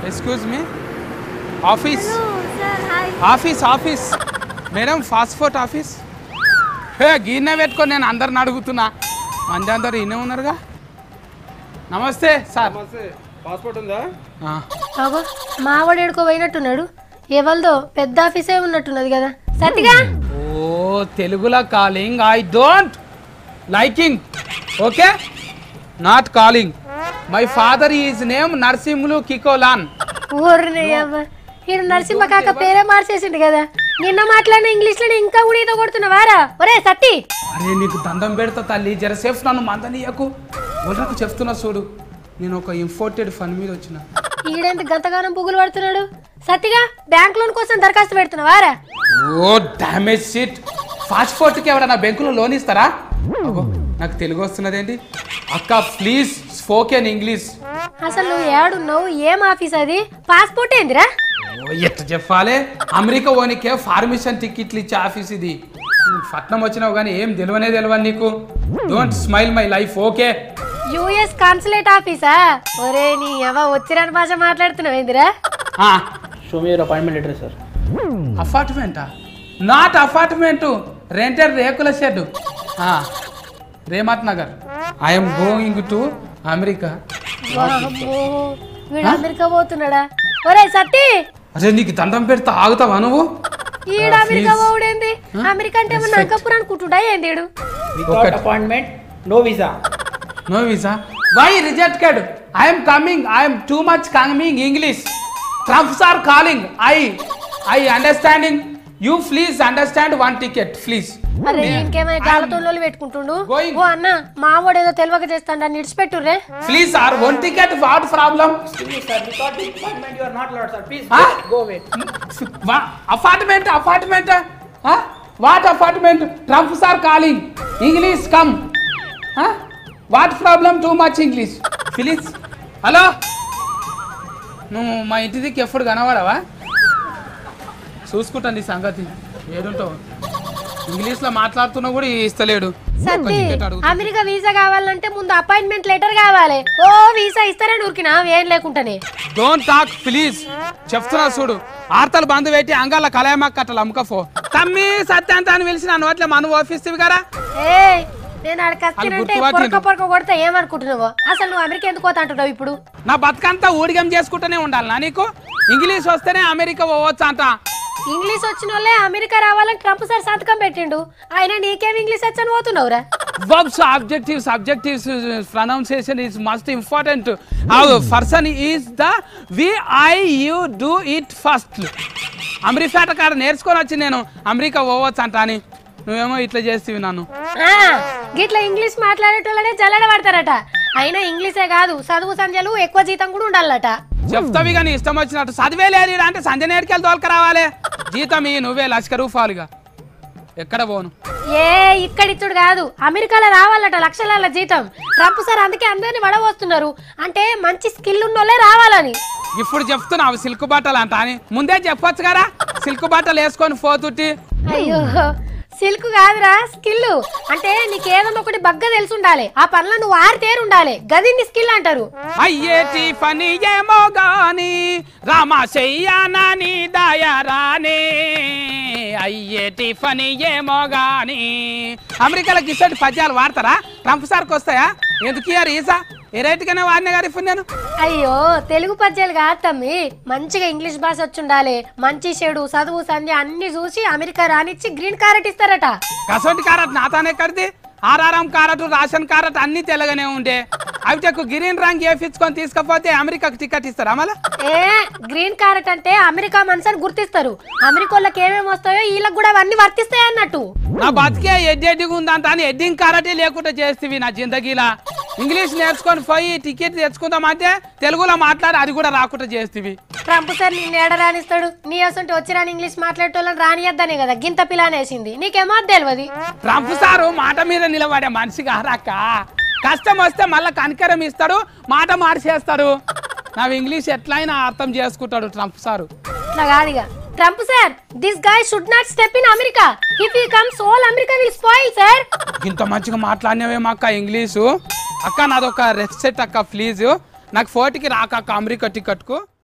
Excuse me. Office. Hello, sir. Hi. Office. Madam, fast food office. Hey, గిన్నె పెట్టుకొని నేను అందరిని అడుగుతున్నా. మంది అందరు ఇన్నే ఉన్నారుగా. నమస్తే సార్. నమస్తే. పాస్పోర్ట్ ఉందా? అగో మావాడు ఎడుకో పోయినట్టున్నాడు. ఎవల్దో పెద్ద ఆఫీసే ఉన్నట్టున్నది కదా. సత్తిగా ఓ తెలుగులో calling. I don't liking. Okay, not calling. My father is name Narasimhulu కికోలాన్. ఊరినయ్యవ్వ ఈయన నరసింహ కాక పేరే మార్చేసిండు కదా. నిన్న మాట్లాడిన ఇంగ్లీష్ లో ఇంకా కూడా ఈత కొడుతున్నావారా? ఒరే సత్తి, అరే నీకు దండం పెడతా తల్లి, జరసేఫ్ నన్ను మందనీయకు. వాళ్ళకు చెప్తున్నా చూడు, నేను ఒక ఇంపోర్టెడ్ ఫండ్ మీద వచ్చిన. ఈడెంత గంతగానం పువ్వులు పడుతున్నాడు. సత్తిగా బ్యాంక్ లోన్ కోసం దరఖాస్తు పెడుతున్నావారా? ఓ డామేజ్ షిట్. పాస్పోర్ట్కి ఎవరైనా బ్యాంకులో లోన్ ఇస్తారా? అగో నాకు తెలుగు వస్తున్నదేంటి అక్క, ప్లీజ్ స్పోకెన్ ఇంగ్లీష్. అసలు నువ్వు ఏడున్నావు? ఏం ఆఫీస్ అది? పాస్పోర్ట్ ఏందిరా? ఓ ఎట్లా చెప్పాలి, అమెరికా ఓనికే ఫార్మేషన్ టికెట్లు ఇచ్చే ఆఫీస్ ఇది. పట్నం వచ్చినావు కానీ ఏం తెలియదు నీకు. Don't smile my life. Okay, US consulate ఆఫీసా? ఒరే నీ ఎవ వచ్చిరాని భాష మాట్లాడుతున్నావు ఏందిరా? Show me your appointment letter sir. అపార్ట్మెంటా? నాట్ అపార్ట్మెంట్, రెంటెడ్ రేకుల shed, Rehmat Nagar. I'm going to America. వామ్మో, వీడు అమెరికా పోతున్నాడా? ఒరే సత్తి, అరే నీకు దండం పెడతా, ఆగుతావా నువ్వు? ఈడ అమెరికా పోవుడేంది? అమెరికా అంటే ఏమన్నా అంకపురం అనుకుంటుడా ఏంది? Without appointment no visa. No visa. Why rejected? I am coming. I am too much coming English. Trumps are calling. I understanding. You please understand one ticket, please. అరే ఇంకేమైనా గాలతోళ్ళు పెట్టుకుంటుండు. Going. ఓ అన్న మావాడు ఏదో తెలియక చేస్తాడు, అని ఇడిచిపెట్టుర్రే. Please, sir, one ticket. What problem? Excuse sir, without appointment you are not allowed sir. Please Huh? go away. Apartment. Huh? What apartment? Trumps are calling. English come. Huh? What problem? Too much English. Please. Hello, నువ్వు మా ఇంటి దిక్కు ఎప్పుడు కనబడవా? చూసుకుంటాను నీ సంగతి. ఏడుంటావు? ఇంగ్లీష్లో మాట్లాడుతున్నా కూడా ఇస్తలేడు. సత్తి, అమెరికా వీసా కావాలంటే ముందు అపాయింట్మెంట్ లెటర్ కావాలి. ఓ వీసా ఇస్తారని ఉరికినా ఏం లేకుండానే. Don't talk please. చెప్తున్నా చూడు, ఆర్తలు బంధు పెట్టి అంగాల కళాయమాక కట్టలు అమ్మకపో. తమ్మి సత్యాంత అని పిలిచి నన్ను అట్లే మన ఆఫీస్ కదా. ఏ నేను అక్కడికి పొరక కొడితే ఏమనుకుంటున్నావు? అసలు నువ్వు అమెరికా ఎందుకు పోతా అంటున్నావు ఇప్పుడు? నా బతుకంతా ఊడిగం చేసుకుంటూనే ఉండాలి నా నీకు. ఇంగ్లీష్ వస్తేనే అమెరికా పోవచ్చు అంట. ఇంగ్లీష్ వచ్చిన వాళ్ళే అమెరికా రావాలని ట్రంప్ సార్ సంతకం పెట్టిండు. ఆయన నీకేం ఇంగ్లీష్ వచ్చని పోతున్నావురా? Verbs, subjectives pronunciation is most important. Our person is the we, I, you do it first. America కాడ నేర్చుకొని వచ్చి నేను అమెరికా పోవచ్చు అంట అని నువ్వేమో ఇట్లా చేస్తేవి నన్ను. గిట్లా ఇంగ్లీష్ మాట్లాడేటోళ్ళనే జల్లడ పడతారట. అయినా ఇంగ్లీషే కాదు, చదువు సంధ్యలు ఎక్కువ జీతం కూడా ఉండాలట. చెప్తావి కానీ ఇష్టం వచ్చినట్టు చదివే లేదు అంటే సంజయ్ నేర్కెళ్ళి తోలుక రావాలి. జీతం ఈ నువ్వే ₹1,00,000 ఎక్కడ పోను. ఇక్కడిచ్చుడు కాదు, అమెరికాలో రావాలట లక్షల జీతం. ట్రంప్ సార్ అందుకే అందరిని వడవస్తున్నారు. అంటే మంచి స్కిల్ ఉన్నోళ్ళే రావాలని. ఇప్పుడు చెప్తున్నావు సిల్క్ బట్టలు అంట అని ముందే చెప్పొచ్చు కదా. సిల్క్ బట్టలు వేసుకొని పోతుంటి. అయ్యో, సిల్క్ కాదురా, స్కిల్. అంటే నీకు ఏదన్నా ఒకటి బగ్గ తెలిసి ఉండాలి. ఆ పనులు నువ్వు ఆరితేరు ఉండాలి. గదిని స్కిల్ అంటారు. అయ్యేటి పని ఏమో గాని రామా చెయ్యాని దయరాని. అయ్యేటి పని ఏమో గాని. అమెరికాలో గిసటి పద్యాలు వాడతారా? ట్రంప్ సార్కి వస్తాయా? ఎందుకు ఇయ్యారు ఈసా? ఏ రైట్గానే వాడినే గారు ఇప్పుడు నేను. అయ్యో, తెలుగు పద్యాలు కాదు తమ్మి, మంచిగా ఇంగ్లీష్ భాష వచ్చి ఉండాలి. మంచి చెడు చదువు సంధ్య అన్ని చూసి అమెరికా రానిచ్చి గ్రీన్ కార్డ్ ఇస్తారట. కసోటి కారట్ నాతానే కడితే ఆర్ఆర్ఎం కారట్ రేషన్ కారట్ అన్ని తెల్లగానే ఉండే. అవి చెక్కు గ్రీన్ రంగ్ వేపించుకొని తీసుకపోతే అమెరికాకు టికెట్ ఇస్తారా మళ్ళా? గ్రీన్ కార్డ్ అంటే అమెరికా మనుషులు గుర్తిస్తారు. అమెరికాకి ఏమేమి వస్తాయో వీళ్ళకి కూడా అవన్నీ వర్తిస్తాయి అన్నట్టు. నా బతికే ఎడ్డిగా ఉందంట అని ఎడ్డింగ్ కారటే లేకుండా చేస్తేవి నా జిందగీలా. ఇంగ్లీష్ నేర్చుకొని పోయి టికెట్ తెచ్చుకుందామంటే తెలుగులో మాట్లాడి అది కూడా రాకుండా చేస్తేవి. ట్రంప్ సార్ నిన్ను ఏడ రానిస్తాడు? నీ అసంటే వచ్చిరాని ఇంగ్లీష్ మాట్లాడేటోళ్ళని రానియద్దనే కదా గింత పిలానేసింది. నీకేమో తెలియదు. ట్రంప్ సారు మాట మీద నిలబడే మనిషిగా రాక కష్టం వస్తే మళ్ళీ కనికరం ఇస్తాడు, మాట మార్చేస్తాడు. నా ఇంగ్లీష్ ఎట్లయినా అర్థం చేసుకుంటాడు ట్రంప్ సారు. ఇట్లా కాదుగా. Trump sir, this guy should not step in America. If he comes all America will spoil sir. ఇంత మంచిగా మాట్లాడినవేమో అక్క ఇంగ్లీషు. అక్క నాదొక రెస్పెక్ట్ అక్క ప్లీజ్. నాకు 40కి రాక అమెరికా టికెట్కు.